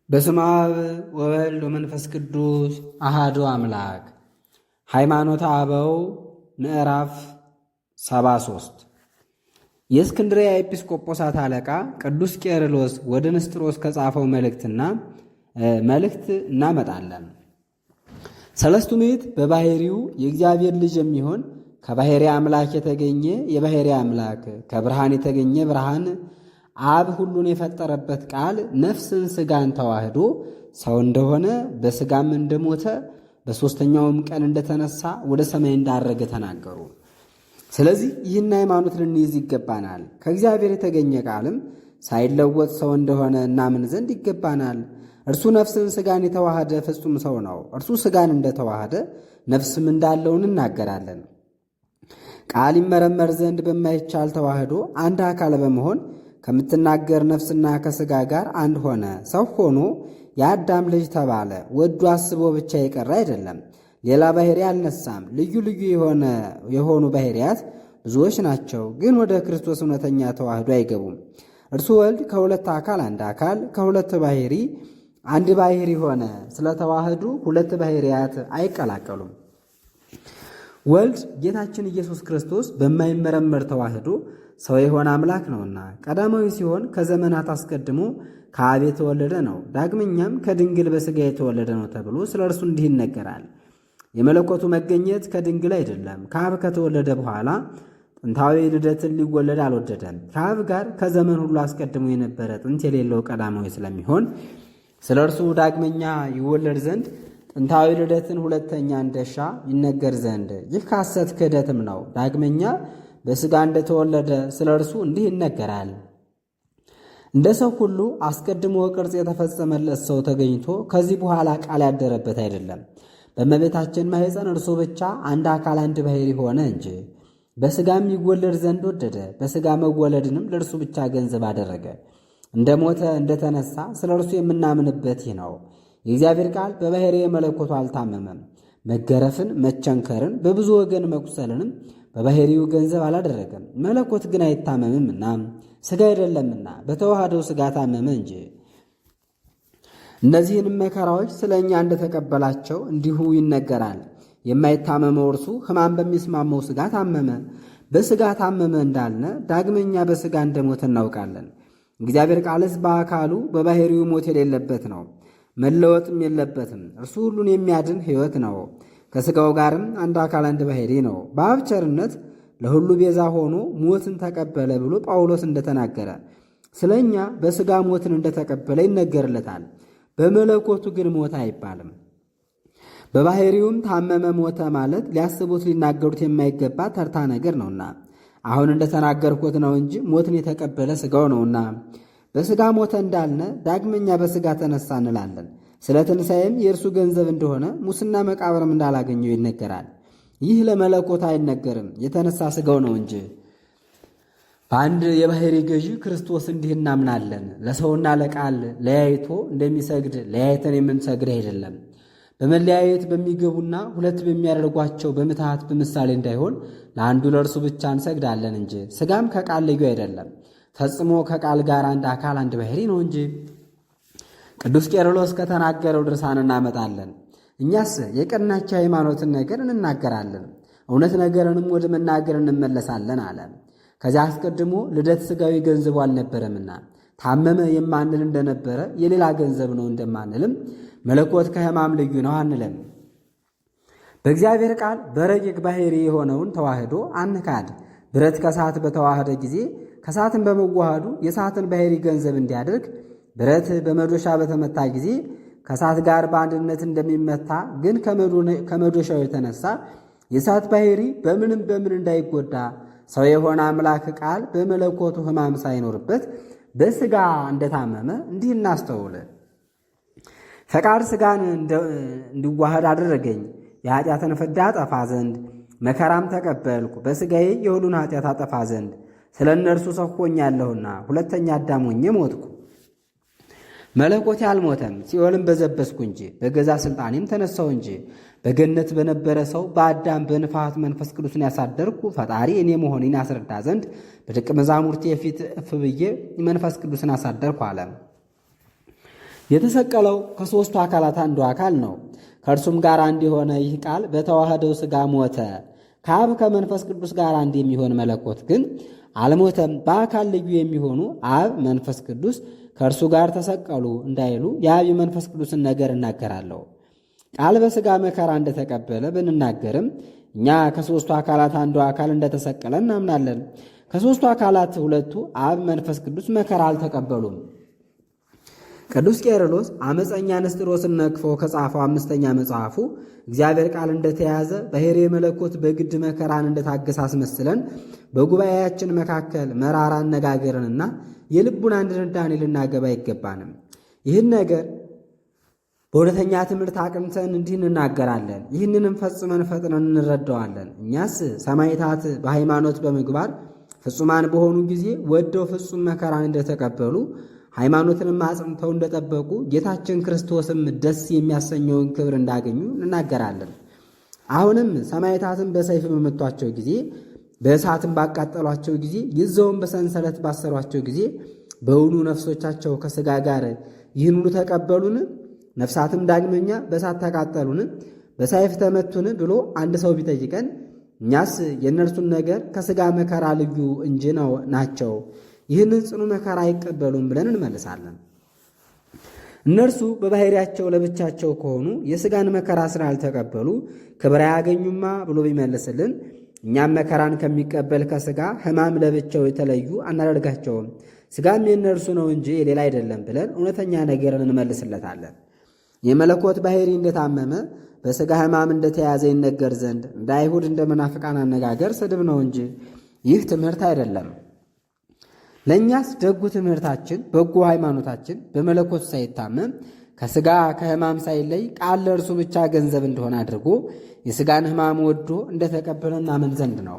በስመ አብ ወወልድ ወመንፈስ ቅዱስ አሃዱ አምላክ። ሃይማኖተ አበው ምዕራፍ 73 የእስክንድርያ ኤጲስቆጶሳት አለቃ ቅዱስ ቄርሎስ ወደ ንስጥሮስ ከጻፈው መልእክት እናመጣለን። ሰለስቱ ምዕት በባሕሪው የእግዚአብሔር ልጅ የሚሆን ከባሕርይ አምላክ የተገኘ የባሕርይ አምላክ ከብርሃን የተገኘ ብርሃን አብ ሁሉን የፈጠረበት ቃል ነፍስን ሥጋን ተዋህዶ ሰው እንደሆነ በሥጋም እንደሞተ በሦስተኛውም ቀን እንደተነሳ ወደ ሰማይ እንዳረገ ተናገሩ። ስለዚህ ይህን ሃይማኖት ልንይዝ ይገባናል። ከእግዚአብሔር የተገኘ ቃልም ሳይለወጥ ሰው እንደሆነ እናምን ዘንድ ይገባናል። እርሱ ነፍስን ሥጋን የተዋሃደ ፍጹም ሰው ነው። እርሱ ሥጋን እንደተዋሃደ ነፍስም እንዳለው እንናገራለን። ቃል ይመረመር ዘንድ በማይቻል ተዋህዶ አንድ አካል በመሆን ከምትናገር ነፍስና ከሥጋ ጋር አንድ ሆነ። ሰው ሆኖ የአዳም ልጅ ተባለ። ወዶ አስቦ ብቻ የቀረ አይደለም። ሌላ ባሕርይ አልነሳም። ልዩ ልዩ የሆኑ ባሕርያት ብዙዎች ናቸው፣ ግን ወደ ክርስቶስ እውነተኛ ተዋህዶ አይገቡም። እርሱ ወልድ ከሁለት አካል አንድ አካል ከሁለት ባሕርይ አንድ ባሕርይ ሆነ። ስለ ተዋህዱ ሁለት ባሕርያት አይቀላቀሉም። ወልድ ጌታችን ኢየሱስ ክርስቶስ በማይመረመር ተዋህዶ ሰው የሆነ አምላክ ነውና ቀዳማዊ ሲሆን ከዘመናት አስቀድሞ ከአብ የተወለደ ነው። ዳግመኛም ከድንግል በሥጋ የተወለደ ነው ተብሎ ስለ እርሱ እንዲህ ይነገራል። የመለኮቱ መገኘት ከድንግል አይደለም። ከአብ ከተወለደ በኋላ ጥንታዊ ልደትን ሊወለድ አልወደደም። ከአብ ጋር ከዘመን ሁሉ አስቀድሞ የነበረ ጥንት የሌለው ቀዳማዊ ስለሚሆን ስለ እርሱ ዳግመኛ ይወለድ ዘንድ ጥንታዊ ልደትን ሁለተኛ እንደሻ ይነገር ዘንድ ይህ ከሐሰት ክህደትም ነው። ዳግመኛ በሥጋ እንደተወለደ ስለ እርሱ እንዲህ ይነገራል። እንደ ሰው ሁሉ አስቀድሞ ቅርጽ የተፈጸመለት ሰው ተገኝቶ ከዚህ በኋላ ቃል ያደረበት አይደለም። በእመቤታችን ማኅፀን እርሱ ብቻ አንድ አካል አንድ ባሕርይ ሆነ እንጂ በሥጋም ይወለድ ዘንድ ወደደ። በሥጋ መወለድንም ለእርሱ ብቻ ገንዘብ አደረገ። እንደ ሞተ እንደተነሳ ስለ እርሱ የምናምንበት ይህ ነው። የእግዚአብሔር ቃል በባሕርይ መለኮቱ አልታመመም። መገረፍን፣ መቸንከርን፣ በብዙ ወገን መቁሰልንም በባሕርዩ ገንዘብ አላደረገም። መለኮት ግን አይታመምምና ሥጋ አይደለምና በተዋህደው ሥጋ ታመመ እንጂ። እነዚህንም መከራዎች ስለ እኛ እንደተቀበላቸው እንዲሁ ይነገራል። የማይታመመው እርሱ ሕማም በሚስማመው ሥጋ ታመመ። በሥጋ ታመመ እንዳልነ ዳግመኛ በሥጋ እንደሞተ እናውቃለን። እግዚአብሔር ቃልስ በአካሉ በባሕርዩ ሞት የሌለበት ነው፣ መለወጥም የለበትም። እርሱ ሁሉን የሚያድን ሕይወት ነው። ከሥጋው ጋርም አንድ አካል አንድ ባሕርይ ነው። በአብ ቸርነት ለሁሉ ቤዛ ሆኖ ሞትን ተቀበለ ብሎ ጳውሎስ እንደተናገረ ስለ እኛ በሥጋ ሞትን እንደተቀበለ ይነገርለታል። በመለኮቱ ግን ሞተ አይባልም። በባሕርዩም ታመመ ሞተ ማለት ሊያስቡት ሊናገሩት የማይገባ ተርታ ነገር ነውና አሁን እንደተናገርኩት ነው እንጂ ሞትን የተቀበለ ሥጋው ነውና። በሥጋ ሞተ እንዳልነ ዳግመኛ በሥጋ ተነሳ እንላለን። ስለ ትንሣኤም የእርሱ ገንዘብ እንደሆነ ሙስና መቃብርም እንዳላገኘው ይነገራል። ይህ ለመለኮት አይነገርም፣ የተነሳ ሥጋው ነው እንጂ። በአንድ የባሕርይ ገዢ ክርስቶስ እንዲህ እናምናለን። ለሰውና ለቃል ለያይቶ እንደሚሰግድ ለያይተን የምንሰግድ አይደለም። በመለያየት በሚገቡና ሁለት በሚያደርጓቸው በምትሃት በምሳሌ እንዳይሆን ለአንዱ ለእርሱ ብቻ እንሰግዳለን እንጂ። ሥጋም ከቃል ልዩ አይደለም፣ ፈጽሞ ከቃል ጋር አንድ አካል አንድ ባሕርይ ነው እንጂ። ቅዱስ ቄርሎስ ከተናገረው ድርሳን እናመጣለን። እኛስ የቀናች ሃይማኖትን ነገር እንናገራለን፣ እውነት ነገርንም ወደ መናገር እንመለሳለን አለ። ከዚያ አስቀድሞ ልደት ሥጋዊ ገንዘቡ አልነበረምና ታመመ የማንል እንደነበረ የሌላ ገንዘብ ነው እንደማንልም መለኮት ከሕማም ልዩ ነው አንልም። በእግዚአብሔር ቃል በረቂቅ ባሕርይ የሆነውን ተዋህዶ አንካድ። ብረት ከእሳት በተዋህደ ጊዜ ከእሳትን በመዋሃዱ የእሳትን ባሕርይ ገንዘብ እንዲያደርግ ብረት በመዶሻ በተመታ ጊዜ ከእሳት ጋር በአንድነት እንደሚመታ ግን ከመዶሻው የተነሳ የእሳት ባሕርይ በምንም በምን እንዳይጎዳ ሰው የሆነ አምላክ ቃል በመለኮቱ ሕማም ሳይኖርበት በሥጋ እንደታመመ እንዲህ እናስተውል። ፈቃድ ሥጋን እንዲዋሃድ አደረገኝ፣ የኃጢአትን ፍዳ አጠፋ ዘንድ መከራም ተቀበልኩ፣ በሥጋዬ የሁሉን ኃጢአት አጠፋ ዘንድ ስለ እነርሱ ሰው ሆኛለሁና ሁለተኛ አዳም ሆኜ ሞትኩ። መለኮቴ አልሞተም፣ ሲኦልም በዘበስኩ እንጂ በገዛ ሥልጣኔም ተነሳው እንጂ። በገነት በነበረ ሰው በአዳም በንፋት መንፈስ ቅዱስን ያሳደርኩ ፈጣሪ እኔ መሆኔን ያስረዳ ዘንድ በደቀ መዛሙርቴ የፊት እፍ ብዬ መንፈስ ቅዱስን አሳደርኩ አለ። የተሰቀለው ከሦስቱ አካላት አንዱ አካል ነው። ከእርሱም ጋር አንድ የሆነ ይህ ቃል በተዋህደው ሥጋ ሞተ። ከአብ ከመንፈስ ቅዱስ ጋር አንድ የሚሆን መለኮት ግን አልሞተም። በአካል ልዩ የሚሆኑ አብ፣ መንፈስ ቅዱስ ከእርሱ ጋር ተሰቀሉ እንዳይሉ የአብ የመንፈስ ቅዱስን ነገር እናገራለሁ። ቃል በሥጋ መከራ እንደተቀበለ ብንናገርም እኛ ከሦስቱ አካላት አንዱ አካል እንደተሰቀለ እናምናለን። ከሦስቱ አካላት ሁለቱ አብ፣ መንፈስ ቅዱስ መከራ አልተቀበሉም። ቅዱስ ቄርሎስ አመፀኛ ንስጥሮስን ነቅፎ ከጻፈው 5ኛ መጽሐፉ እግዚአብሔር ቃል እንደተያዘ ባሕርየ መለኮት በግድ መከራን እንደታገሰ አስመስለን በጉባኤያችን መካከል መራራ አነጋገርንና የልቡናን ድንዳኔ ልናገባ አይገባንም። ይህን ነገር በእውነተኛ ትምህርት አቅንተን እንዲህ እንናገራለን። ይህንንም ፈጽመን ፈጥነን እንረዳዋለን። እኛስ ሰማዕታት በሃይማኖት በምግባር ፍጹማን በሆኑ ጊዜ ወደው ፍጹም መከራን እንደተቀበሉ ሃይማኖትንም አጽንተው እንደጠበቁ ጌታችን ክርስቶስም ደስ የሚያሰኘውን ክብር እንዳገኙ እንናገራለን። አሁንም ሰማዕታትን በሰይፍ በመቷቸው ጊዜ፣ በእሳትም ባቃጠሏቸው ጊዜ፣ ይዘውም በሰንሰለት ባሰሯቸው ጊዜ በውኑ ነፍሶቻቸው ከሥጋ ጋር ይህን ሁሉ ተቀበሉን? ነፍሳትም ዳግመኛ በእሳት ተቃጠሉን? በሰይፍ ተመቱን? ብሎ አንድ ሰው ቢጠይቀን እኛስ የእነርሱን ነገር ከሥጋ መከራ ልዩ እንጂ ናቸው፣ ይህንን ጽኑ መከራ አይቀበሉም ብለን እንመልሳለን። እነርሱ በባሕርያቸው ለብቻቸው ከሆኑ የሥጋን መከራ ስላልተቀበሉ ክብር አያገኙማ ብሎ ቢመልስልን እኛም መከራን ከሚቀበል ከሥጋ ሕማም ለብቻው የተለዩ አናደርጋቸውም፣ ሥጋም የእነርሱ ነው እንጂ የሌላ አይደለም ብለን እውነተኛ ነገርን እንመልስለታለን። የመለኮት ባሕርይ እንደታመመ በሥጋ ሕማም እንደተያዘ ይነገር ዘንድ እንደ አይሁድ እንደ መናፍቃን አነጋገር ስድብ ነው እንጂ ይህ ትምህርት አይደለም። ለእኛስ ደጉ ትምህርታችን በጎ ሃይማኖታችን በመለኮት ሳይታመም ከሥጋ ከሕማም ሳይለይ ቃል ለእርሱ ብቻ ገንዘብ እንደሆነ አድርጎ የሥጋን ሕማም ወዶ እንደተቀበለ እናምን ዘንድ ነው።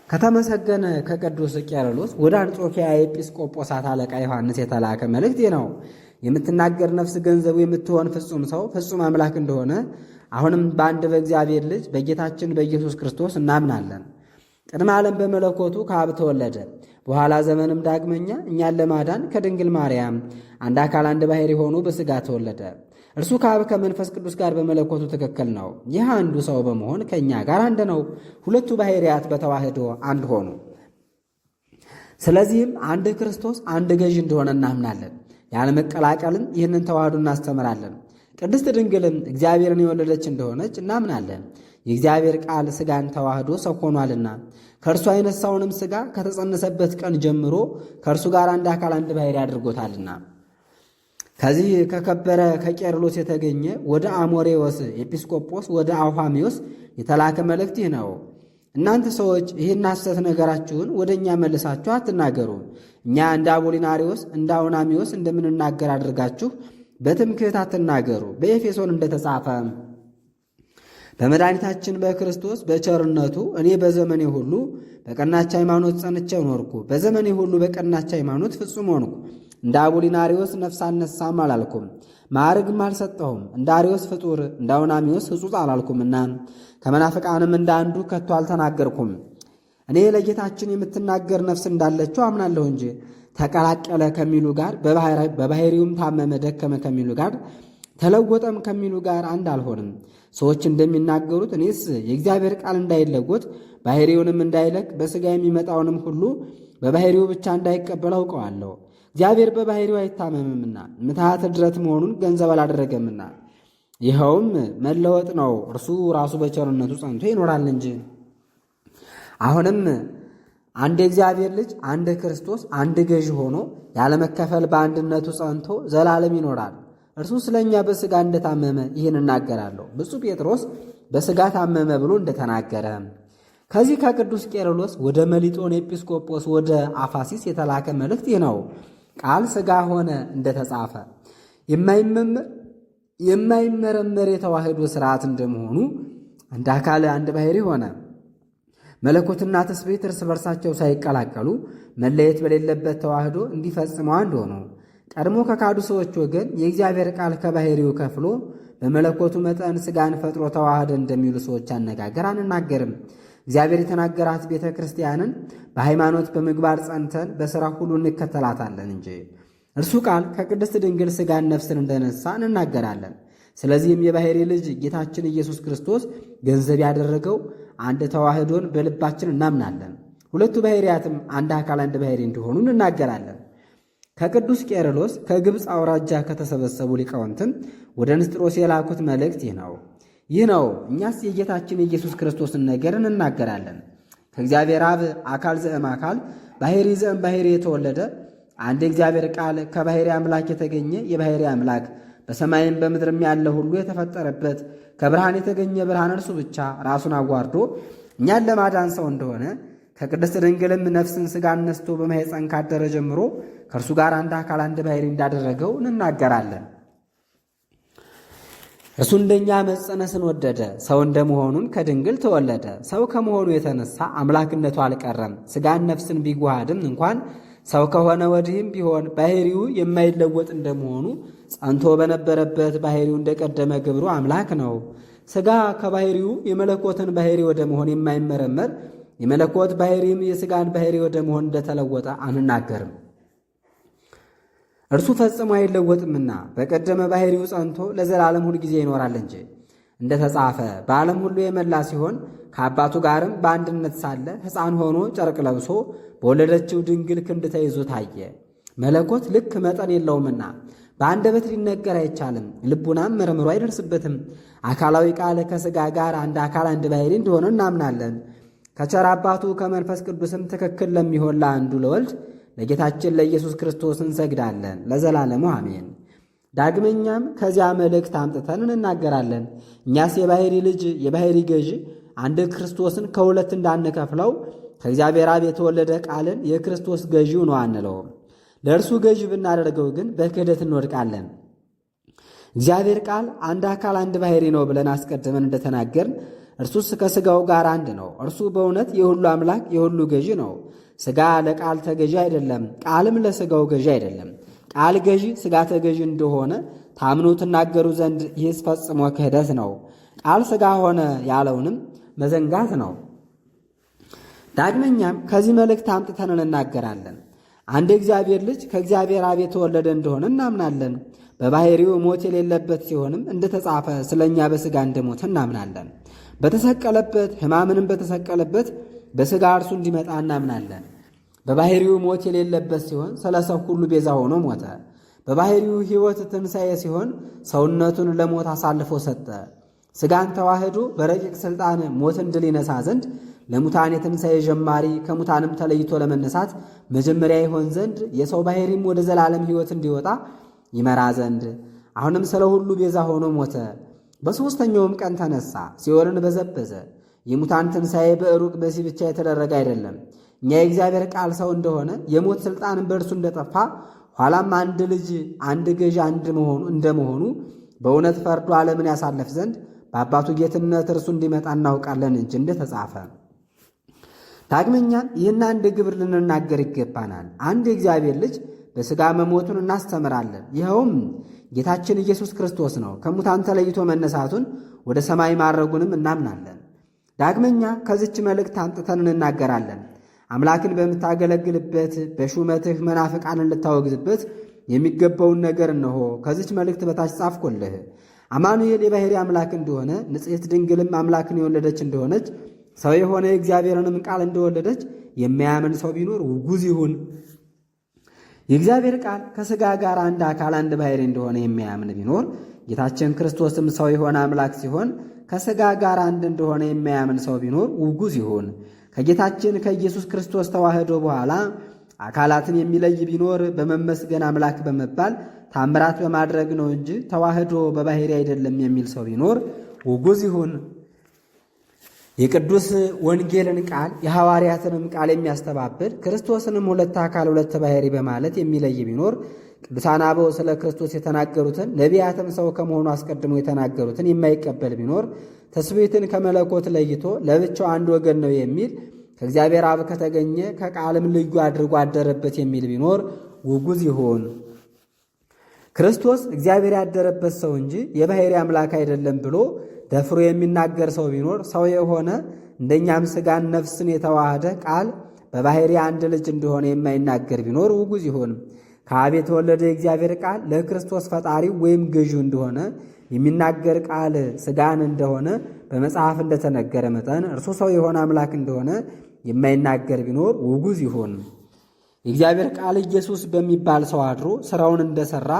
ከተመሰገነ ከቅዱስ ቄርሎስ ወደ አንጾኪያ የኤጲስቆጶሳት አለቃ ዮሐንስ የተላከ መልእክት ነው። የምትናገር ነፍስ ገንዘቡ የምትሆን ፍጹም ሰው ፍጹም አምላክ እንደሆነ አሁንም በአንድ በእግዚአብሔር ልጅ በጌታችን በኢየሱስ ክርስቶስ እናምናለን። ቅድመ ዓለም በመለኮቱ ከአብ ተወለደ። በኋላ ዘመንም ዳግመኛ እኛን ለማዳን ከድንግል ማርያም አንድ አካል አንድ ባሕርይ ሆኖ በሥጋ ተወለደ። እርሱ ከአብ ከመንፈስ ቅዱስ ጋር በመለኮቱ ትክክል ነው። ይህ አንዱ ሰው በመሆን ከእኛ ጋር አንድ ነው። ሁለቱ ባሕርያት በተዋህዶ አንድ ሆኑ። ስለዚህም አንድ ክርስቶስ አንድ ገዥ እንደሆነ እናምናለን። ያለመቀላቀልም ይህንን ተዋህዶ እናስተምራለን። ቅድስት ድንግልም እግዚአብሔርን የወለደች እንደሆነች እናምናለን። የእግዚአብሔር ቃል ሥጋን ተዋህዶ ሰው ሆኗልና ከእርሱ የነሳውንም ሥጋ ከተጸነሰበት ቀን ጀምሮ ከእርሱ ጋር አንድ አካል አንድ ባሕርይ አድርጎታልና። ከዚህ ከከበረ ከቄርሎስ የተገኘ ወደ አሞሬዎስ ኤጲስቆጶስ ወደ አውሃሚዎስ የተላከ መልእክት ይህ ነው። እናንተ ሰዎች ይህን ሐሰት ነገራችሁን ወደ እኛ መልሳችሁ አትናገሩ። እኛ እንደ አቦሊናሪዎስ እንደ አውናሚዎስ እንደምንናገር አድርጋችሁ በትምክህት አትናገሩ። በኤፌሶን እንደተጻፈ በመድኃኒታችን በክርስቶስ በቸርነቱ እኔ በዘመኔ ሁሉ በቀናች ሃይማኖት ጸንቼ ኖርኩ። በዘመኔ ሁሉ በቀናች ሃይማኖት ፍጹም ሆንኩ። እንደ አቦሊናሪዎስ ነፍስ አነሳም አላልኩም፣ ማዕርግም አልሰጠሁም። እንደ አርዮስ ፍጡር እንደ አውናሚዎስ ሕጹጽ አላልኩምና ከመናፍቃንም እንደ አንዱ ከቶ አልተናገርኩም። እኔ ለጌታችን የምትናገር ነፍስ እንዳለችው አምናለሁ እንጂ ተቀላቀለ ከሚሉ ጋር በባሕርዩም ታመመ ደከመ ከሚሉ ጋር ተለወጠም ከሚሉ ጋር አንድ አልሆንም። ሰዎች እንደሚናገሩት እኔስ የእግዚአብሔር ቃል እንዳይለወጥ ባሕርዩንም እንዳይለቅ በሥጋ የሚመጣውንም ሁሉ በባሕርዩ ብቻ እንዳይቀበል አውቀዋለሁ። እግዚአብሔር በባሕርዩ አይታመምምና ምትሃት ድረት መሆኑን ገንዘብ አላደረገምና ይኸውም መለወጥ ነው። እርሱ ራሱ በቸርነቱ ጸንቶ ይኖራል እንጂ። አሁንም አንድ የእግዚአብሔር ልጅ አንድ ክርስቶስ አንድ ገዥ ሆኖ ያለመከፈል በአንድነቱ ጸንቶ ዘላለም ይኖራል። እርሱ ስለ እኛ በሥጋ እንደታመመ ይህን እናገራለሁ። ብፁዕ ጴጥሮስ በሥጋ ታመመ ብሎ እንደተናገረ ከዚህ ከቅዱስ ቄርሎስ ወደ መሊጦን ኤጲስቆጶስ ወደ አፋሲስ የተላከ መልእክት ይህ ነው። ቃል ሥጋ ሆነ እንደተጻፈ የማይመረመር የተዋህዶ ሥርዓት እንደመሆኑ አንድ አካል አንድ ባሕርይ ሆነ። መለኮትና ትስብእት እርስ በርሳቸው ሳይቀላቀሉ መለየት በሌለበት ተዋህዶ እንዲፈጽመው አንድ ሆኑ። ቀድሞ ከካዱ ሰዎች ወገን የእግዚአብሔር ቃል ከባሕርዩ ከፍሎ በመለኮቱ መጠን ሥጋን ፈጥሮ ተዋህደ እንደሚሉ ሰዎች አነጋገር አንናገርም። እግዚአብሔር የተናገራት ቤተ ክርስቲያንን በሃይማኖት በምግባር ጸንተን በሥራ ሁሉ እንከተላታለን እንጂ እርሱ ቃል ከቅድስት ድንግል ሥጋን ነፍስን እንደነሳ እንናገራለን። ስለዚህም የባሕርይ ልጅ ጌታችን ኢየሱስ ክርስቶስ ገንዘብ ያደረገው አንድ ተዋህዶን በልባችን እናምናለን። ሁለቱ ባሕርያትም አንድ አካል አንድ ባሕርይ እንዲሆኑ እንናገራለን። ከቅዱስ ቄርሎስ ከግብፅ አውራጃ ከተሰበሰቡ ሊቃውንትም ወደ ንስጥሮስ የላኩት መልእክት ይህ ነው። እኛስ የጌታችን የኢየሱስ ክርስቶስን ነገር እንናገራለን። ከእግዚአብሔር አብ አካል ዘእም አካል ባሕርይ ዘእም ባሕርይ የተወለደ አንድ እግዚአብሔር ቃል ከባሕርይ አምላክ የተገኘ የባሕርይ አምላክ በሰማይም በምድርም ያለ ሁሉ የተፈጠረበት ከብርሃን የተገኘ ብርሃን እርሱ ብቻ ራሱን አዋርዶ እኛን ለማዳን ሰው እንደሆነ ከቅድስት ድንግልም ነፍስን ሥጋን ነስቶ በማኅፀን ካደረ ጀምሮ ከእርሱ ጋር አንድ አካል አንድ ባሕርይ እንዳደረገው እንናገራለን። እርሱ እንደኛ መጸነስን ወደደ። ሰው እንደመሆኑን ከድንግል ተወለደ። ሰው ከመሆኑ የተነሳ አምላክነቱ አልቀረም። ሥጋን ነፍስን ቢዋሃድም እንኳን ሰው ከሆነ ወዲህም ቢሆን ባሕርዩ የማይለወጥ እንደመሆኑ ጸንቶ በነበረበት ባሕርዩ እንደቀደመ ግብሩ አምላክ ነው። ሥጋ ከባሕርዩ የመለኮትን ባሕርይ ወደ መሆን የማይመረመር የመለኮት ባሕርይም የሥጋን ባሕርይ ወደ መሆን እንደተለወጠ አንናገርም። እርሱ ፈጽሞ አይለወጥምና በቀደመ ባሕርዩ ጸንቶ ለዘላለም ሁል ጊዜ ይኖራል እንጂ እንደተጻፈ በዓለም ሁሉ የመላ ሲሆን ከአባቱ ጋርም በአንድነት ሳለ ሕፃን ሆኖ ጨርቅ ለብሶ በወለደችው ድንግል ክንድ ተይዞ ታየ። መለኮት ልክ መጠን የለውምና በአንደበት ሊነገር አይቻልም፣ ልቡናም መርምሮ አይደርስበትም። አካላዊ ቃል ከሥጋ ጋር አንድ አካል አንድ ባሕርይ እንደሆነ እናምናለን። ከቸር አባቱ ከመንፈስ ቅዱስም ትክክል ለሚሆን ለአንዱ ለወልድ ለጌታችን ለኢየሱስ ክርስቶስ እንሰግዳለን ለዘላለሙ አሜን። ዳግመኛም ከዚያ መልእክት አምጥተን እንናገራለን። እኛስ የባሕርይ ልጅ የባሕርይ ገዥ አንድ ክርስቶስን ከሁለት እንዳንከፍለው ከእግዚአብሔር አብ የተወለደ ቃልን የክርስቶስ ገዢው ነው አንለውም። ለእርሱ ገዥ ብናደርገው ግን በክህደት እንወድቃለን። እግዚአብሔር ቃል አንድ አካል አንድ ባሕርይ ነው ብለን አስቀድመን እንደተናገርን እርሱስ ከሥጋው ጋር አንድ ነው። እርሱ በእውነት የሁሉ አምላክ የሁሉ ገዢ ነው። ሥጋ ለቃል ተገዢ አይደለም፣ ቃልም ለሥጋው ገዢ አይደለም። ቃል ገዢ ሥጋ ተገዢ እንደሆነ ታምኑ ትናገሩ ዘንድ ይህስ ፈጽሞ ክህደት ነው። ቃል ሥጋ ሆነ ያለውንም መዘንጋት ነው። ዳግመኛም ከዚህ መልእክት አምጥተን እንናገራለን። አንድ እግዚአብሔር ልጅ ከእግዚአብሔር አብ የተወለደ እንደሆነ እናምናለን። በባሕርዩ ሞት የሌለበት ሲሆንም እንደተጻፈ ስለ እኛ በሥጋ እንደሞተ እናምናለን። በተሰቀለበት ሕማምንም በተሰቀለበት በሥጋ እርሱ እንዲመጣ እናምናለን። በባሕርዩ ሞት የሌለበት ሲሆን ስለ ሰው ሁሉ ቤዛ ሆኖ ሞተ። በባሕርዩ ሕይወት ትንሣኤ ሲሆን ሰውነቱን ለሞት አሳልፎ ሰጠ። ሥጋን ተዋህዶ በረቂቅ ሥልጣን ሞትን ድል ይነሳ ዘንድ ለሙታን የትንሣኤ ጀማሪ ከሙታንም ተለይቶ ለመነሳት መጀመሪያ ይሆን ዘንድ የሰው ባሕርይም ወደ ዘላለም ሕይወት እንዲወጣ ይመራ ዘንድ አሁንም ስለ ሁሉ ቤዛ ሆኖ ሞተ። በሦስተኛውም ቀን ተነሣ፣ ሲኦልን በዘበዘ። የሙታን ትንሣኤ በሩቅ በዚህ ብቻ የተደረገ አይደለም። እኛ የእግዚአብሔር ቃል ሰው እንደሆነ የሞት ሥልጣንን በእርሱ እንደጠፋ ኋላም አንድ ልጅ አንድ ገዥ አንድ እንደመሆኑ በእውነት ፈርዶ ዓለምን ያሳለፍ ዘንድ በአባቱ ጌትነት እርሱ እንዲመጣ እናውቃለን እንጂ እንደተጻፈ። ዳግመኛም ይህን አንድ ግብር ልንናገር ይገባናል። አንድ የእግዚአብሔር ልጅ በሥጋ መሞቱን እናስተምራለን። ይኸውም ጌታችን ኢየሱስ ክርስቶስ ነው። ከሙታን ተለይቶ መነሳቱን ወደ ሰማይ ማድረጉንም እናምናለን። ዳግመኛ ከዚች መልእክት አንጥተን እንናገራለን። አምላክን በምታገለግልበት በሹመትህ መናፍቃንን ልታወግዝበት የሚገባውን ነገር እነሆ ከዚች መልእክት በታች ጻፍኩልህ። አማኑኤል የባሕርይ አምላክ እንደሆነ ንጽሕት ድንግልም አምላክን የወለደች እንደሆነች ሰው የሆነ የእግዚአብሔርንም ቃል እንደወለደች የሚያምን ሰው ቢኖር ውጉዝ ይሁን። የእግዚአብሔር ቃል ከሥጋ ጋር አንድ አካል አንድ ባሕርይ እንደሆነ የሚያምን ቢኖር ጌታችን ክርስቶስም ሰው የሆነ አምላክ ሲሆን ከሥጋ ጋር አንድ እንደሆነ የሚያምን ሰው ቢኖር ውጉዝ ይሁን። ከጌታችን ከኢየሱስ ክርስቶስ ተዋህዶ በኋላ አካላትን የሚለይ ቢኖር በመመስገን አምላክ በመባል ታምራት በማድረግ ነው እንጂ ተዋህዶ በባሕርይ አይደለም የሚል ሰው ቢኖር ውጉዝ ይሁን። የቅዱስ ወንጌልን ቃል የሐዋርያትንም ቃል የሚያስተባብል ክርስቶስንም ሁለት አካል ሁለት ባሕርይ በማለት የሚለይ ቢኖር ቅዱሳን አበው ስለ ክርስቶስ የተናገሩትን ነቢያትም ሰው ከመሆኑ አስቀድሞ የተናገሩትን የማይቀበል ቢኖር ትስብእትን ከመለኮት ለይቶ ለብቻው አንድ ወገን ነው የሚል ከእግዚአብሔር አብ ከተገኘ ከቃልም ልዩ አድርጎ አደረበት የሚል ቢኖር ውጉዝ ይሁን። ክርስቶስ እግዚአብሔር ያደረበት ሰው እንጂ የባሕርይ አምላክ አይደለም ብሎ ደፍሮ የሚናገር ሰው ቢኖር ሰው የሆነ እንደኛም ሥጋን ነፍስን የተዋሃደ ቃል በባሕርይ አንድ ልጅ እንደሆነ የማይናገር ቢኖር ውጉዝ ይሁን። ከአብ የተወለደ የእግዚአብሔር ቃል ለክርስቶስ ፈጣሪው ወይም ገዢው እንደሆነ የሚናገር ቃል ሥጋን እንደሆነ በመጽሐፍ እንደተነገረ መጠን እርሱ ሰው የሆነ አምላክ እንደሆነ የማይናገር ቢኖር ውጉዝ ይሁን። የእግዚአብሔር ቃል ኢየሱስ በሚባል ሰው አድሮ ሥራውን እንደሠራ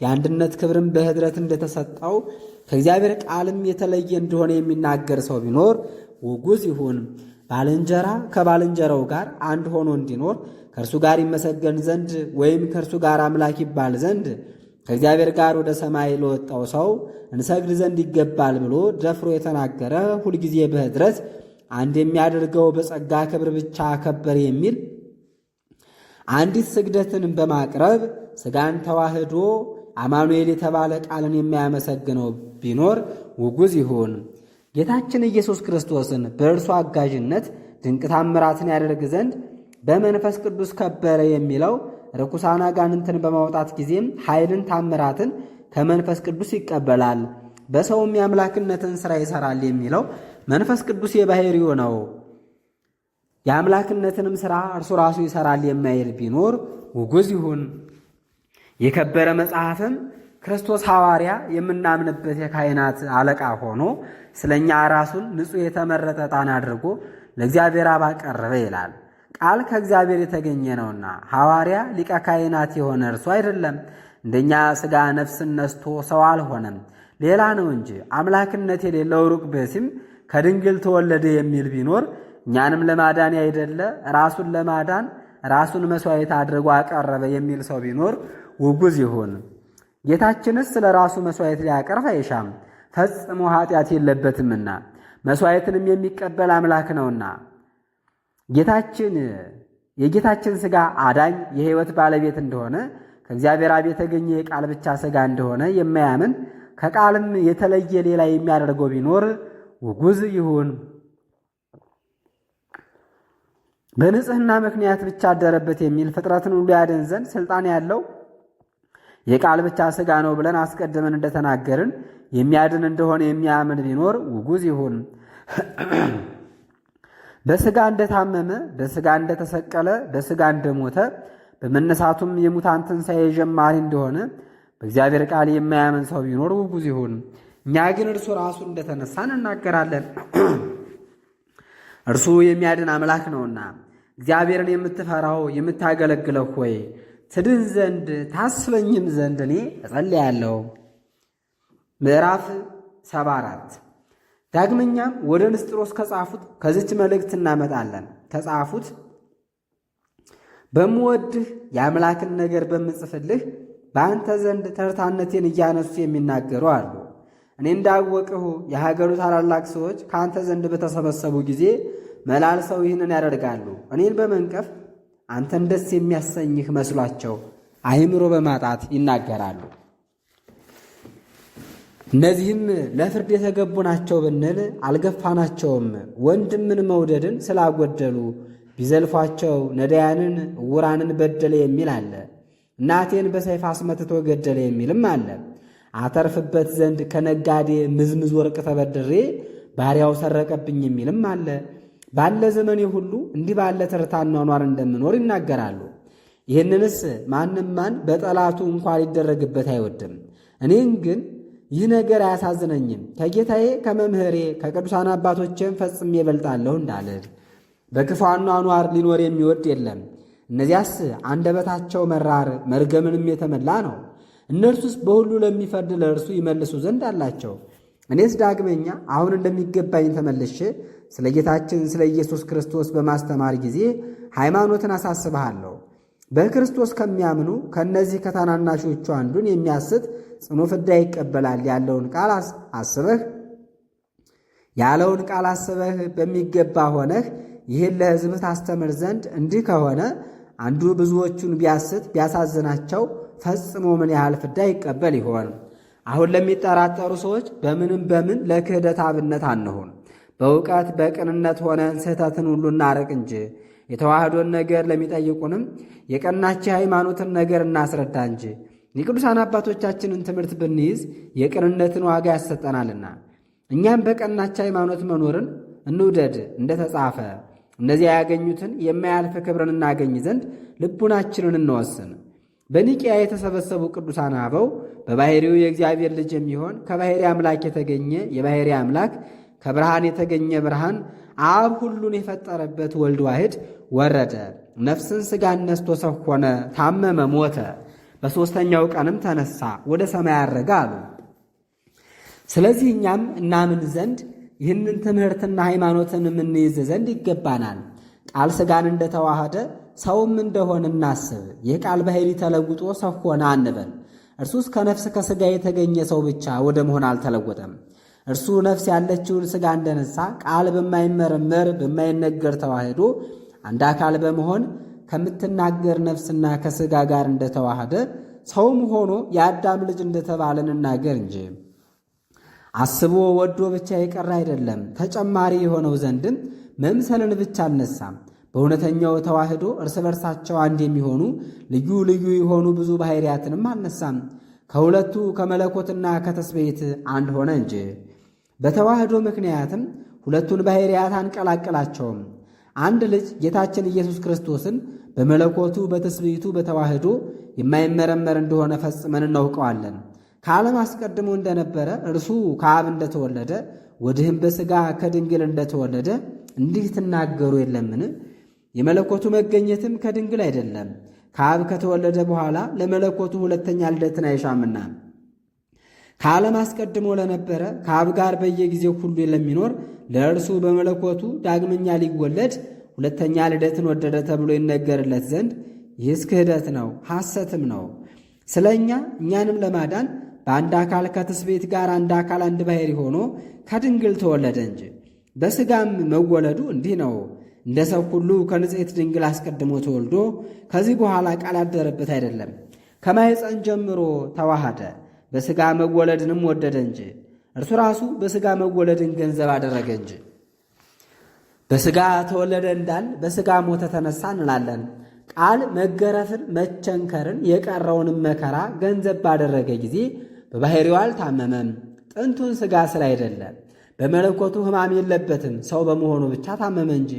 የአንድነት ክብርን በኅድረት እንደተሰጠው ከእግዚአብሔር ቃልም የተለየ እንደሆነ የሚናገር ሰው ቢኖር ውጉዝ ይሁን። ባልንጀራ ከባልንጀራው ጋር አንድ ሆኖ እንዲኖር ከእርሱ ጋር ይመሰገን ዘንድ ወይም ከእርሱ ጋር አምላክ ይባል ዘንድ ከእግዚአብሔር ጋር ወደ ሰማይ ለወጣው ሰው እንሰግድ ዘንድ ይገባል ብሎ ደፍሮ የተናገረ ሁልጊዜ በኅድረት አንድ የሚያደርገው በጸጋ ክብር ብቻ አከበር የሚል አንዲት ስግደትን በማቅረብ ሥጋን ተዋህዶ አማኑኤል የተባለ ቃልን የሚያመሰግነው ቢኖር ውጉዝ ይሁን። ጌታችን ኢየሱስ ክርስቶስን በእርሱ አጋዥነት ድንቅ ታምራትን ያደርግ ዘንድ በመንፈስ ቅዱስ ከበረ የሚለው ርኩሳን አጋንንትን በማውጣት ጊዜም ኃይልን ታምራትን ከመንፈስ ቅዱስ ይቀበላል። በሰውም የአምላክነትን ሥራ ይሠራል የሚለው መንፈስ ቅዱስ የባሕርዩ ነው። የአምላክነትንም ሥራ እርሱ ራሱ ይሠራል የማይል ቢኖር ውጉዝ ይሁን። የከበረ መጽሐፍም ክርስቶስ ሐዋርያ የምናምንበት የካህናት አለቃ ሆኖ ስለ እኛ ራሱን ንጹሕ የተመረጠ ዕጣን አድርጎ ለእግዚአብሔር አብ አቀረበ ይላል። ቃል ከእግዚአብሔር የተገኘ ነውና ሐዋርያ ሊቀ ካህናት የሆነ እርሱ አይደለም። እንደኛ ሥጋ ነፍስን ነስቶ ሰው አልሆነም፣ ሌላ ነው እንጂ። አምላክነት የሌለው ሩቅ ብእሲም ከድንግል ተወለደ የሚል ቢኖር እኛንም ለማዳን ያይደለ ራሱን ለማዳን ራሱን መሥዋዕት አድርጎ አቀረበ የሚል ሰው ቢኖር ውጉዝ ይሁን። ጌታችንስ ስለ ራሱ መሥዋዕት ሊያቀርብ አይሻም፣ ፈጽሞ ኃጢአት የለበትምና መሥዋዕትንም የሚቀበል አምላክ ነውና። የጌታችን ሥጋ አዳኝ የሕይወት ባለቤት እንደሆነ ከእግዚአብሔር አብ የተገኘ የቃል ብቻ ሥጋ እንደሆነ የማያምን ከቃልም የተለየ ሌላ የሚያደርገው ቢኖር ውጉዝ ይሁን። በንጽሕና ምክንያት ብቻ አደረበት የሚል ፍጥረትን ሁሉ ያድን ዘንድ ሥልጣን ያለው የቃል ብቻ ሥጋ ነው ብለን አስቀድመን እንደተናገርን የሚያድን እንደሆነ የሚያምን ቢኖር ውጉዝ ይሁን። በሥጋ እንደታመመ፣ በሥጋ እንደተሰቀለ፣ በሥጋ እንደሞተ፣ በመነሳቱም የሙታን ትንሣኤ ጀማሪ እንደሆነ በእግዚአብሔር ቃል የማያምን ሰው ቢኖር ውጉዝ ይሁን። እኛ ግን እርሱ ራሱ እንደተነሳ እንናገራለን። እርሱ የሚያድን አምላክ ነውና። እግዚአብሔርን የምትፈራው የምታገለግለው ሆይ ትድን ዘንድ ታስበኝም ዘንድ እኔ እጸልያለሁ። ምዕራፍ 74 ዳግመኛም ወደ ንስጥሮስ ከጻፉት ከዚች መልእክት እናመጣለን። ከጻፉት በምወድህ የአምላክን ነገር በምጽፍልህ በአንተ ዘንድ ተርታነቴን እያነሱ የሚናገሩ አሉ። እኔ እንዳወቅሁ የሀገሩ ታላላቅ ሰዎች ከአንተ ዘንድ በተሰበሰቡ ጊዜ መላልሰው ይህንን ያደርጋሉ። እኔን በመንቀፍ አንተን ደስ የሚያሰኝህ መስሏቸው አእምሮ በማጣት ይናገራሉ። እነዚህም ለፍርድ የተገቡ ናቸው ብንል አልገፋናቸውም። ወንድምን መውደድን ስላጎደሉ ቢዘልፏቸው ነዳያንን ዕውራንን በደለ የሚል አለ። እናቴን በሰይፍ አስመትቶ ገደለ የሚልም አለ። አተርፍበት ዘንድ ከነጋዴ ምዝምዝ ወርቅ ተበድሬ ባሪያው ሰረቀብኝ የሚልም አለ። ባለ ዘመኔ ሁሉ እንዲህ ባለ ተርታ አኗኗር እንደምኖር ይናገራሉ። ይህንንስ ማንም ማን በጠላቱ እንኳ ሊደረግበት አይወድም። እኔን ግን ይህ ነገር አያሳዝነኝም። ከጌታዬ ከመምህሬ ከቅዱሳን አባቶቼም ፈጽሜ እበልጣለሁ እንዳልል በክፉ አኗኗር ሊኖር የሚወድ የለም። እነዚያስ አንደበታቸው መራር መርገምንም የተመላ ነው። እነርሱስ በሁሉ ለሚፈርድ ለእርሱ ይመልሱ ዘንድ አላቸው። እኔስ ዳግመኛ አሁን እንደሚገባኝ ተመልሼ ስለ ጌታችን ስለ ኢየሱስ ክርስቶስ በማስተማር ጊዜ ሃይማኖትን አሳስብሃለሁ። በክርስቶስ ከሚያምኑ ከእነዚህ ከታናናሾቹ አንዱን የሚያስት ጽኑ ፍዳ ይቀበላል ያለውን ቃል አስበህ በሚገባ ሆነህ ይህን ለሕዝብህ ታስተምር ዘንድ እንዲህ ከሆነ አንዱ ብዙዎቹን ቢያስት ቢያሳዝናቸው ፈጽሞ ምን ያህል ፍዳ ይቀበል ይሆን? አሁን ለሚጠራጠሩ ሰዎች በምን ለክህደት አብነት አንሆን። በእውቀት በቅንነት ሆነን ስህተትን ሁሉ እናርቅ እንጂ የተዋህዶን ነገር ለሚጠይቁንም የቀናች ሃይማኖትን ነገር እናስረዳ እንጂ። የቅዱሳን አባቶቻችንን ትምህርት ብንይዝ የቅንነትን ዋጋ ያሰጠናልና። እኛም በቀናች ሃይማኖት መኖርን እንውደድ እንደተጻፈ እነዚያ ያገኙትን የማያልፍ ክብርን እናገኝ ዘንድ ልቡናችንን እንወስን። በኒቅያ የተሰበሰቡ ቅዱሳን አበው በባሕሪው የእግዚአብሔር ልጅ የሚሆን ከባሕሪ አምላክ የተገኘ የባሕሪ አምላክ ከብርሃን የተገኘ ብርሃን አብ ሁሉን የፈጠረበት ወልድ ዋሕድ ወረደ፣ ነፍስን ሥጋን ነስቶ ሰው ሆነ፣ ታመመ፣ ሞተ፣ በሦስተኛው ቀንም ተነሣ፣ ወደ ሰማይ አረገ አሉ። ስለዚህ እኛም እናምን ዘንድ ይህንን ትምህርትና ሃይማኖትን የምንይዝ ዘንድ ይገባናል። ቃል ሥጋን እንደተዋሃደ ሰውም እንደሆነ እናስብ። ይህ ቃል ባሕሪ ተለውጦ ሰው ሆነ አንበል። እርሱስ ከነፍስ ከሥጋ የተገኘ ሰው ብቻ ወደ መሆን አልተለወጠም። እርሱ ነፍስ ያለችውን ሥጋ እንደነሳ ቃል በማይመረመር በማይነገር ተዋህዶ አንድ አካል በመሆን ከምትናገር ነፍስና ከሥጋ ጋር እንደተዋሃደ ሰውም ሆኖ የአዳም ልጅ እንደተባለ እንናገር እንጂ አስቦ ወዶ ብቻ የቀረ አይደለም። ተጨማሪ የሆነው ዘንድም መምሰልን ብቻ አልነሳም። በእውነተኛው ተዋህዶ እርስ በርሳቸው አንድ የሚሆኑ ልዩ ልዩ የሆኑ ብዙ ባሕርያትንም አልነሳም። ከሁለቱ ከመለኮትና ከተስቤት አንድ ሆነ እንጂ። በተዋህዶ ምክንያትም ሁለቱን ባሕርያት አንቀላቀላቸውም። አንድ ልጅ ጌታችን ኢየሱስ ክርስቶስን በመለኮቱ በትስብእቱ በተዋህዶ የማይመረመር እንደሆነ ፈጽመን እናውቀዋለን። ከዓለም አስቀድሞ እንደነበረ እርሱ ከአብ እንደተወለደ ወዲህም በሥጋ ከድንግል እንደተወለደ እንዲህ ትናገሩ የለምን? የመለኮቱ መገኘትም ከድንግል አይደለም፣ ከአብ ከተወለደ በኋላ ለመለኮቱ ሁለተኛ ልደትን አይሻምና። ከዓለም አስቀድሞ ለነበረ ከአብ ጋር በየጊዜው ሁሉ ለሚኖር ለእርሱ በመለኮቱ ዳግመኛ ሊወለድ ሁለተኛ ልደትን ወደደ ተብሎ ይነገርለት ዘንድ ይህስ ክህደት ነው፣ ሐሰትም ነው። ስለ እኛንም ለማዳን በአንድ አካል ከትስብእት ጋር አንድ አካል አንድ ባሕርይ ሆኖ ከድንግል ተወለደ እንጂ። በሥጋም መወለዱ እንዲህ ነው። እንደ ሰው ሁሉ ከንጽሕት ድንግል አስቀድሞ ተወልዶ ከዚህ በኋላ ቃል ያደረበት አይደለም። ከማኅፀን ጀምሮ ተዋሃደ፣ በሥጋ መወለድንም ወደደ እንጂ። እርሱ ራሱ በሥጋ መወለድን ገንዘብ አደረገ እንጂ። በሥጋ ተወለደ እንዳል በሥጋ ሞተ ተነሳ እንላለን። ቃል መገረፍን፣ መቸንከርን፣ የቀረውንም መከራ ገንዘብ ባደረገ ጊዜ በባሕሪው አልታመመም። ጥንቱን ሥጋ ስለ አይደለም በመለኮቱ ሕማም የለበትም፣ ሰው በመሆኑ ብቻ ታመመ እንጂ።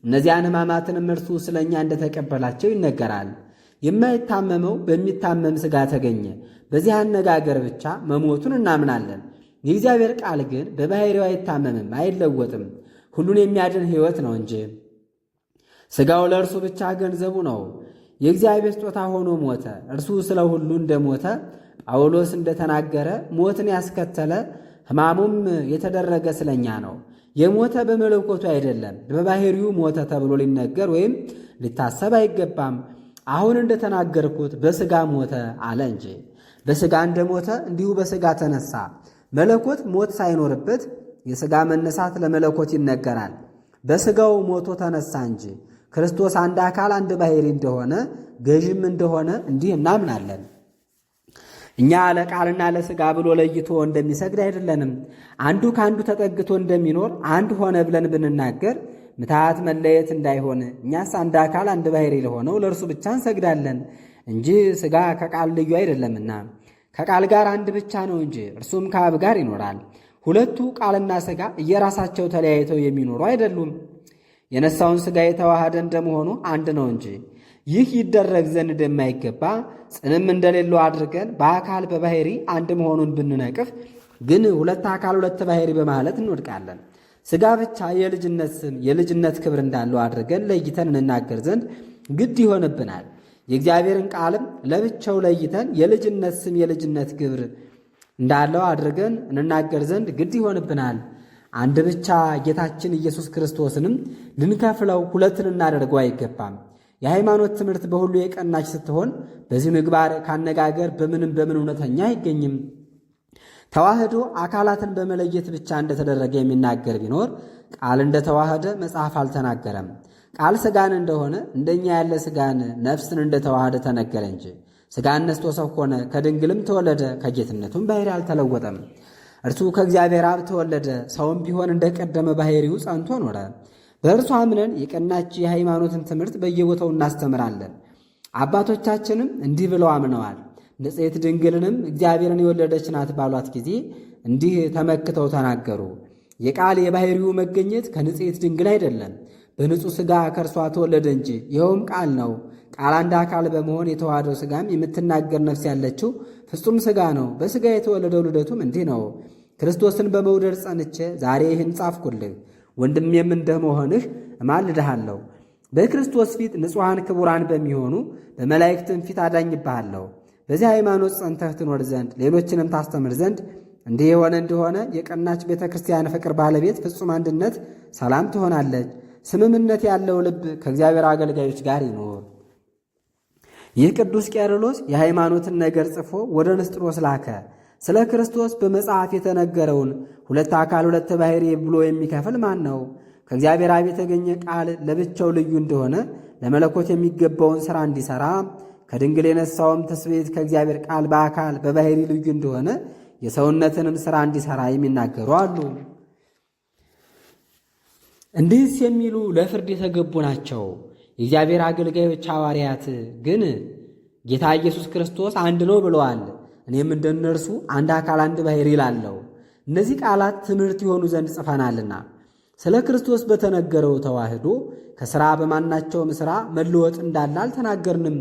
እነዚያን ሕማማትንም እርሱ ስለ እኛ እንደተቀበላቸው ይነገራል። የማይታመመው በሚታመም ሥጋ ተገኘ። በዚህ አነጋገር ብቻ መሞቱን እናምናለን። የእግዚአብሔር ቃል ግን በባሕሪው አይታመምም፣ አይለወጥም፣ ሁሉን የሚያድን ሕይወት ነው እንጂ። ሥጋው ለእርሱ ብቻ ገንዘቡ ነው። የእግዚአብሔር ስጦታ ሆኖ ሞተ። እርሱ ስለ ሁሉ እንደሞተ ጳውሎስ እንደተናገረ ሞትን ያስከተለ ሕማሙም የተደረገ ስለኛ ነው። የሞተ በመለኮቱ አይደለም፣ በባሕሪው ሞተ ተብሎ ሊነገር ወይም ሊታሰብ አይገባም። አሁን እንደተናገርኩት በሥጋ ሞተ አለ እንጂ። በሥጋ እንደሞተ እንዲሁ በሥጋ ተነሳ። መለኮት ሞት ሳይኖርበት የሥጋ መነሳት ለመለኮት ይነገራል። በሥጋው ሞቶ ተነሳ እንጂ። ክርስቶስ አንድ አካል አንድ ባሕርይ እንደሆነ ገዥም እንደሆነ እንዲህ እናምናለን። እኛ ለቃልና ለሥጋ ብሎ ለይቶ እንደሚሰግድ አይደለንም። አንዱ ከአንዱ ተጠግቶ እንደሚኖር አንድ ሆነ ብለን ብንናገር ምትሃት መለየት እንዳይሆን እኛስ አንድ አካል አንድ ባሕርይ ለሆነው ለእርሱ ብቻ እንሰግዳለን እንጂ ሥጋ ከቃል ልዩ አይደለምና። ከቃል ጋር አንድ ብቻ ነው እንጂ እርሱም ከአብ ጋር ይኖራል። ሁለቱ ቃልና ሥጋ እየራሳቸው ተለያይተው የሚኖሩ አይደሉም። የነሳውን ሥጋ የተዋሃደ እንደመሆኑ አንድ ነው እንጂ። ይህ ይደረግ ዘንድ እንደማይገባ ጽንም እንደሌለው አድርገን በአካል በባሕርይ አንድ መሆኑን ብንነቅፍ ግን ሁለት አካል ሁለት ባሕርይ በማለት እንወድቃለን። ሥጋ ብቻ የልጅነት ስም የልጅነት ክብር እንዳለው አድርገን ለይተን እንናገር ዘንድ ግድ ይሆንብናል። የእግዚአብሔርን ቃልም ለብቻው ለይተን የልጅነት ስም የልጅነት ክብር እንዳለው አድርገን እንናገር ዘንድ ግድ ይሆንብናል። አንድ ብቻ ጌታችን ኢየሱስ ክርስቶስንም ልንከፍለው ሁለት ልናደርገው አይገባም። የሃይማኖት ትምህርት በሁሉ የቀናች ስትሆን በዚህ ምግባር ካነጋገር በምንም በምን እውነተኛ አይገኝም። ተዋህዶ አካላትን በመለየት ብቻ እንደተደረገ የሚናገር ቢኖር ቃል እንደተዋህደ መጽሐፍ አልተናገረም። ቃል ሥጋን እንደሆነ እንደኛ ያለ ሥጋን ነፍስን እንደተዋህደ ተነገረ እንጂ። ሥጋን ነስቶ ሰው ሆነ፣ ከድንግልም ተወለደ፣ ከጌትነቱም ባሕርይ አልተለወጠም። እርሱ ከእግዚአብሔር አብ ተወለደ፣ ሰውም ቢሆን እንደቀደመ ባሕርዩ ጸንቶ ኖረ። በእርሱ አምነን የቀናች የሃይማኖትን ትምህርት በየቦታው እናስተምራለን። አባቶቻችንም እንዲህ ብለው አምነዋል። ንጽሕት ድንግልንም እግዚአብሔርን የወለደች ናት ባሏት ጊዜ እንዲህ ተመክተው ተናገሩ። የቃል የባሕርዩ መገኘት ከንጽሕት ድንግል አይደለም፣ በንጹሕ ሥጋ ከእርሷ ተወለደ እንጂ። ይኸውም ቃል ነው። ቃል አንድ አካል በመሆን የተዋህደው ሥጋም የምትናገር ነፍስ ያለችው ፍጹም ሥጋ ነው። በሥጋ የተወለደው ልደቱም እንዲህ ነው። ክርስቶስን በመውደድ ጸንቼ ዛሬ ይህን ጻፍኩልህ። ወንድሜም እንደመሆንህ እማልድሃለሁ። በክርስቶስ ፊት ንጹሐን ክቡራን በሚሆኑ በመላእክትም ፊት አዳኝብሃለሁ። በዚህ ሃይማኖት ጸንተህ ትኖር ዘንድ ሌሎችንም ታስተምር ዘንድ እንዲህ የሆነ እንደሆነ የቀናች ቤተ ክርስቲያን ፍቅር ባለቤት ፍጹም አንድነት ሰላም ትሆናለች። ስምምነት ያለው ልብ ከእግዚአብሔር አገልጋዮች ጋር ይኖር። ይህ ቅዱስ ቄርሎስ የሃይማኖትን ነገር ጽፎ ወደ ንስጥሮስ ላከ። ስለ ክርስቶስ በመጽሐፍ የተነገረውን ሁለት አካል ሁለት ባሕርይ ብሎ የሚከፍል ማን ነው? ከእግዚአብሔር አብ የተገኘ ቃል ለብቻው ልዩ እንደሆነ ለመለኮት የሚገባውን ሥራ እንዲሠራ፣ ከድንግል የነሳውም ትስብእት ከእግዚአብሔር ቃል በአካል በባሕርይ ልዩ እንደሆነ የሰውነትንም ሥራ እንዲሠራ የሚናገሩ አሉ። እንዲህስ የሚሉ ለፍርድ የተገቡ ናቸው። የእግዚአብሔር አገልጋዮች ሐዋርያት ግን ጌታ ኢየሱስ ክርስቶስ አንድ ነው ብለዋል። እኔም እንደነርሱ አንድ አካል አንድ ባሕርይ እላለሁ። እነዚህ ቃላት ትምህርት የሆኑ ዘንድ ጽፈናልና ስለ ክርስቶስ በተነገረው ተዋህዶ ከሥራ በማናቸውም ሥራ መለወጥ እንዳለ አልተናገርንም።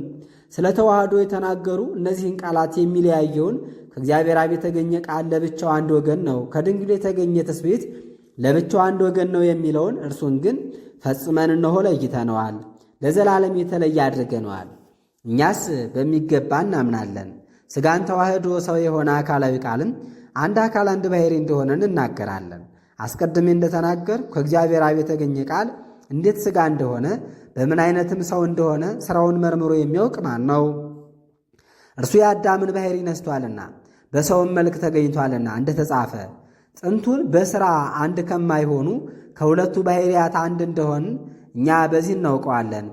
ስለ ተዋህዶ የተናገሩ እነዚህን ቃላት የሚለያየውን ከእግዚአብሔር አብ የተገኘ ቃል ለብቻው አንድ ወገን ነው፣ ከድንግል የተገኘ ትስብእት ለብቻው አንድ ወገን ነው የሚለውን እርሱን ግን ፈጽመን እነሆ ለይተነዋል፣ ለዘላለም የተለየ አድርገነዋል። እኛስ በሚገባ እናምናለን። ሥጋን ተዋህዶ ሰው የሆነ አካላዊ ቃልም አንድ አካል አንድ ባሕርይ እንደሆነ እንናገራለን። አስቀድሜ እንደተናገር ከእግዚአብሔር አብ የተገኘ ቃል እንዴት ሥጋ እንደሆነ በምን አይነትም ሰው እንደሆነ ሥራውን መርምሮ የሚያውቅ ማን ነው? እርሱ የአዳምን ባሕርይ ነስቷልና በሰውም መልክ ተገኝቷልና እንደተጻፈ ጥንቱን በሥራ አንድ ከማይሆኑ ከሁለቱ ባሕርያት አንድ እንደሆን እኛ በዚህ እናውቀዋለን።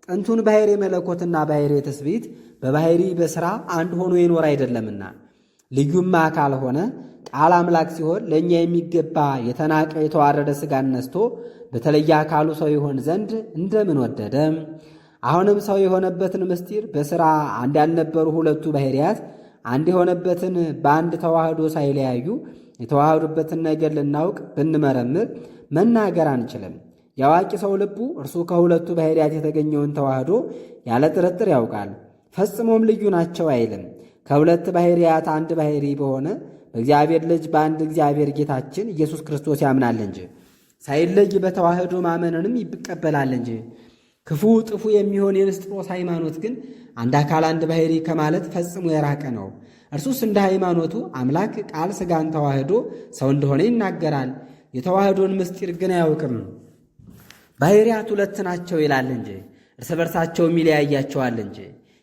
ጥንቱን ባሕርይ መለኮትና ባሕርይ ትስብእት በባሕርይ በሥራ አንድ ሆኖ ይኖር አይደለምና ልዩም አካል ሆነ። ቃል አምላክ ሲሆን ለእኛ የሚገባ የተናቀ የተዋረደ ሥጋን ነስቶ በተለየ አካሉ ሰው ይሆን ዘንድ እንደምን ወደደ። አሁንም ሰው የሆነበትን ምስጢር በሥራ አንድ ያልነበሩ ሁለቱ ባሕርያት አንድ የሆነበትን በአንድ ተዋህዶ ሳይለያዩ የተዋህዱበትን ነገር ልናውቅ ብንመረምር መናገር አንችልም። የአዋቂ ሰው ልቡ እርሱ ከሁለቱ ባሕርያት የተገኘውን ተዋህዶ ያለ ጥርጥር ያውቃል። ፈጽሞም ልዩ ናቸው አይልም። ከሁለት ባሕርያት አንድ ባሕርይ በሆነ በእግዚአብሔር ልጅ በአንድ እግዚአብሔር ጌታችን ኢየሱስ ክርስቶስ ያምናል እንጂ ሳይለይ በተዋህዶ ማመንንም ይቀበላል እንጂ። ክፉ ጥፉ የሚሆን የንስጥሮስ ሃይማኖት ግን አንድ አካል አንድ ባሕርይ ከማለት ፈጽሞ የራቀ ነው። እርሱስ እንደ ሃይማኖቱ አምላክ ቃል ሥጋን ተዋህዶ ሰው እንደሆነ ይናገራል። የተዋህዶን ምስጢር ግን አያውቅም። ባሕርያት ሁለት ናቸው ይላል እንጂ እርስ በርሳቸውም ይለያያቸዋል እንጂ።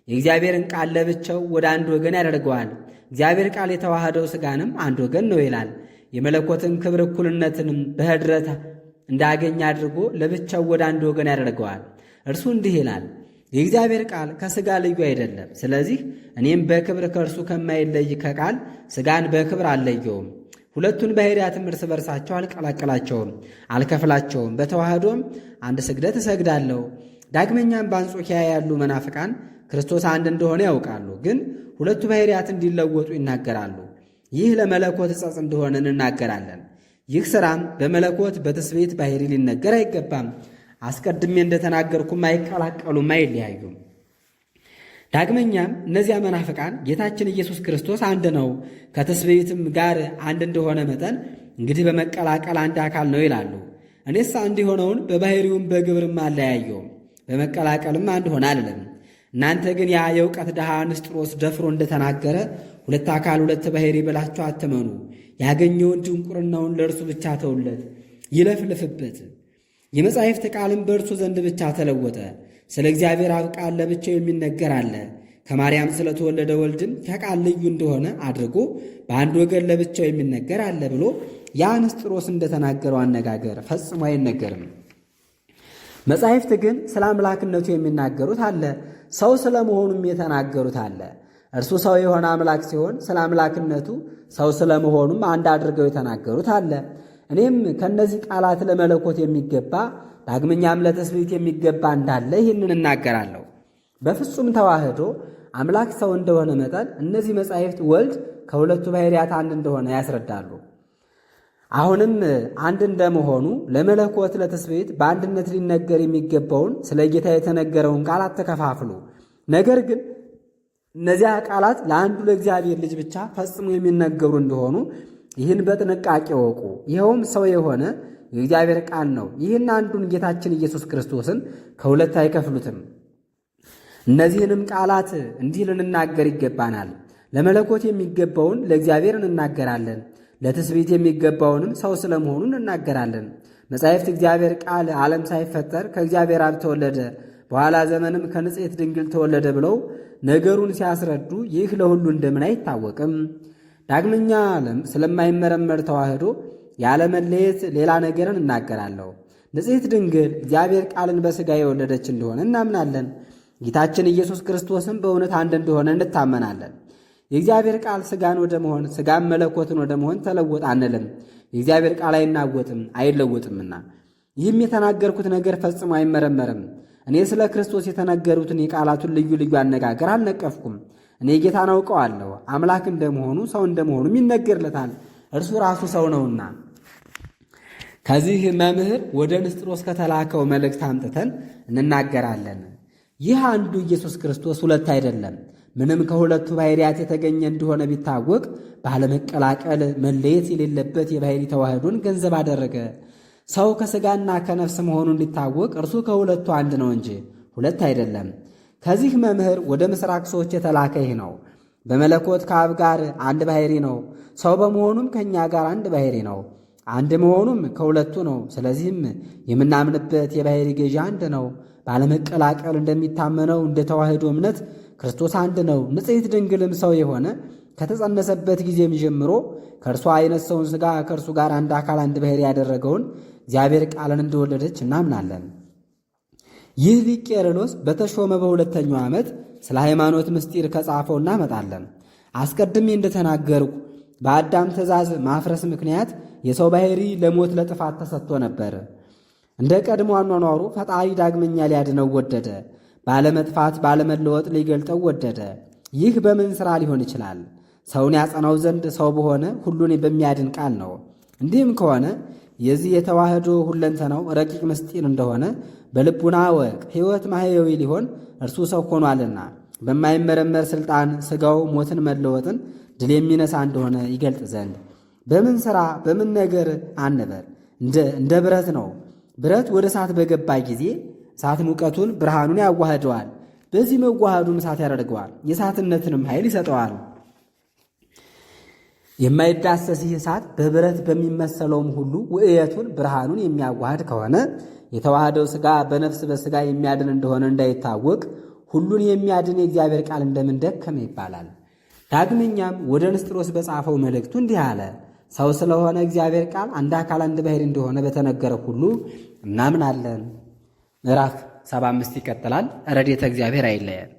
የእግዚአብሔርን ቃል ለብቻው ወደ አንድ ወገን ያደርገዋል። እግዚአብሔር ቃል የተዋህደው ሥጋንም አንድ ወገን ነው ይላል። የመለኮትን ክብር እኩልነትንም በኅድረት እንዳገኘ አድርጎ ለብቻው ወደ አንድ ወገን ያደርገዋል። እርሱ እንዲህ ይላል፣ የእግዚአብሔር ቃል ከሥጋ ልዩ አይደለም። ስለዚህ እኔም በክብር ከእርሱ ከማይለይ ከቃል ሥጋን በክብር አልለየውም። ሁለቱን ባሕርያትም እርስ በርሳቸው አልቀላቀላቸውም፣ አልከፍላቸውም። በተዋህዶም አንድ ስግደት እሰግዳለሁ። ዳግመኛም በአንጾኪያ ያሉ መናፍቃን ክርስቶስ አንድ እንደሆነ ያውቃሉ፣ ግን ሁለቱ ባሕርያት እንዲለወጡ ይናገራሉ። ይህ ለመለኮት ዕጸጽ እንደሆነ እንናገራለን። ይህ ሥራም በመለኮት በትስብእት ባሕርይ ሊነገር አይገባም። አስቀድሜ እንደተናገርኩም አይቀላቀሉም፣ አይለያዩም። ዳግመኛም እነዚያ መናፍቃን ጌታችን ኢየሱስ ክርስቶስ አንድ ነው ከትስብእትም ጋር አንድ እንደሆነ መጠን እንግዲህ በመቀላቀል አንድ አካል ነው ይላሉ። እኔስ አንድ የሆነውን በባሕርዩም በግብርም አለያየውም፣ በመቀላቀልም አንድ ሆነ አልልም። እናንተ ግን ያ የእውቀት ድሃ ንስጥሮስ ደፍሮ እንደተናገረ ሁለት አካል ሁለት ባሕርይ ብላችሁ አትመኑ። ያገኘውን ድንቁርናውን ለእርሱ ብቻ ተውለት፣ ይለፍልፍበት። የመጻሕፍት ቃልም በእርሱ ዘንድ ብቻ ተለወጠ። ስለ እግዚአብሔር አብ ቃል ለብቻው የሚነገር አለ። ከማርያም ስለተወለደ ወልድም ከቃል ልዩ እንደሆነ አድርጎ በአንድ ወገን ለብቻው የሚነገር አለ ብሎ ያ ንስጥሮስ እንደተናገረው አነጋገር ፈጽሞ አይነገርም። መጻሕፍት ግን ስለ አምላክነቱ የሚናገሩት አለ፣ ሰው ስለ መሆኑም የተናገሩት አለ። እርሱ ሰው የሆነ አምላክ ሲሆን ስለ አምላክነቱ ሰው ስለ መሆኑም አንድ አድርገው የተናገሩት አለ። እኔም ከእነዚህ ቃላት ለመለኮት የሚገባ ዳግመኛም ለትስብእት የሚገባ እንዳለ ይህንን እናገራለሁ። በፍጹም ተዋህዶ አምላክ ሰው እንደሆነ መጠን እነዚህ መጻሕፍት ወልድ ከሁለቱ ባሕርያት አንድ እንደሆነ ያስረዳሉ። አሁንም አንድ እንደመሆኑ ለመለኮት ለትስብእት በአንድነት ሊነገር የሚገባውን ስለ ጌታ የተነገረውን ቃላት ተከፋፍሉ። ነገር ግን እነዚያ ቃላት ለአንዱ ለእግዚአብሔር ልጅ ብቻ ፈጽሞ የሚነገሩ እንደሆኑ ይህን በጥንቃቄ ወቁ። ይኸውም ሰው የሆነ የእግዚአብሔር ቃል ነው። ይህን አንዱን ጌታችን ኢየሱስ ክርስቶስን ከሁለት አይከፍሉትም። እነዚህንም ቃላት እንዲህ ልንናገር ይገባናል። ለመለኮት የሚገባውን ለእግዚአብሔር እንናገራለን፣ ለትስብእት የሚገባውንም ሰው ስለመሆኑ እንናገራለን። መጻሕፍት እግዚአብሔር ቃል ዓለም ሳይፈጠር ከእግዚአብሔር አብ ተወለደ፣ በኋላ ዘመንም ከንጽሕት ድንግል ተወለደ ብለው ነገሩን ሲያስረዱ ይህ ለሁሉ እንደምን አይታወቅም? ዳግመኛ ስለማይመረመር ተዋህዶ ያለመለየት ሌላ ነገርን እናገራለሁ። ንጽሕት ድንግል እግዚአብሔር ቃልን በሥጋ የወለደች እንደሆነ እናምናለን። ጌታችን ኢየሱስ ክርስቶስም በእውነት አንድ እንደሆነ እንታመናለን። የእግዚአብሔር ቃል ሥጋን ወደ መሆን ሥጋም መለኮትን ወደ መሆን ተለወጥ አንልም። የእግዚአብሔር ቃል አይናወጥም አይለወጥምና። ይህም የተናገርኩት ነገር ፈጽሞ አይመረመርም። እኔ ስለ ክርስቶስ የተነገሩትን የቃላቱን ልዩ ልዩ አነጋገር አልነቀፍኩም። እኔ ጌታን አውቀዋለሁ። አምላክ እንደመሆኑ ሰው እንደመሆኑም ይነገርለታል። እርሱ ራሱ ሰው ነውና። ከዚህ መምህር ወደ ንስጥሮስ ከተላከው መልእክት አምጥተን እንናገራለን። ይህ አንዱ ኢየሱስ ክርስቶስ ሁለት አይደለም። ምንም ከሁለቱ ባሕርያት የተገኘ እንደሆነ ቢታወቅ ባለመቀላቀል መለየት የሌለበት የባሕርይ ተዋህዶን ገንዘብ አደረገ። ሰው ከሥጋና ከነፍስ መሆኑ እንዲታወቅ እርሱ ከሁለቱ አንድ ነው እንጂ ሁለት አይደለም። ከዚህ መምህር ወደ ምሥራቅ ሰዎች የተላከ ይህ ነው። በመለኮት ከአብ ጋር አንድ ባሕርይ ነው። ሰው በመሆኑም ከእኛ ጋር አንድ ባሕርይ ነው። አንድ መሆኑም ከሁለቱ ነው። ስለዚህም የምናምንበት የባሕርይ ገዢ አንድ ነው። ባለመቀላቀል እንደሚታመነው እንደ ተዋህዶ እምነት ክርስቶስ አንድ ነው። ንጽሕት ድንግልም ሰው የሆነ ከተጸነሰበት ጊዜም ጀምሮ ከእርሷ የነሳውን ሥጋ ከእርሱ ጋር አንድ አካል አንድ ባሕርይ ያደረገውን እግዚአብሔር ቃልን እንደወለደች እናምናለን። ይህ ሊቅ ቄርሎስ በተሾመ በሁለተኛው ዓመት ስለ ሃይማኖት ምስጢር ከጻፈው እናመጣለን። አስቀድሜ እንደተናገርኩ በአዳም ትእዛዝ ማፍረስ ምክንያት የሰው ባሕርይ ለሞት ለጥፋት ተሰጥቶ ነበር። እንደ ቀድሞ አኗኗሩ ፈጣሪ ዳግመኛ ሊያድነው ወደደ። ባለመጥፋት ባለመለወጥ ሊገልጠው ወደደ። ይህ በምን ሥራ ሊሆን ይችላል? ሰውን ያጸናው ዘንድ ሰው በሆነ ሁሉን በሚያድን ቃል ነው። እንዲህም ከሆነ የዚህ የተዋህዶ ሁለንተናው ረቂቅ ምስጢር እንደሆነ በልቡና ወቅ ሕይወት ማሕየዊ ሊሆን እርሱ ሰው ሆኗልና በማይመረመር ሥልጣን ሥጋው ሞትን መለወጥን ድል የሚነሳ እንደሆነ ይገልጥ ዘንድ በምን ሥራ በምን ነገር አንበር። እንደ ብረት ነው። ብረት ወደ እሳት በገባ ጊዜ እሳት ሙቀቱን ብርሃኑን ያዋህደዋል። በዚህ መዋሃዱም እሳት ያደርገዋል፣ የእሳትነትንም ኃይል ይሰጠዋል። የማይዳሰስ ይህ እሳት በብረት በሚመሰለውም ሁሉ ውእየቱን ብርሃኑን የሚያዋህድ ከሆነ የተዋህደው ሥጋ በነፍስ በሥጋ የሚያድን እንደሆነ እንዳይታወቅ ሁሉን የሚያድን የእግዚአብሔር ቃል እንደምን ደከመ ይባላል። ዳግመኛም ወደ ንስጥሮስ በጻፈው መልእክቱ እንዲህ አለ። ሰው ስለሆነ እግዚአብሔር ቃል አንድ አካል አንድ ባሕርይ እንደሆነ በተነገረ ሁሉ እናምናለን። ምዕራፍ 75 ይቀጥላል። ረድኤተ እግዚአብሔር አይለየን።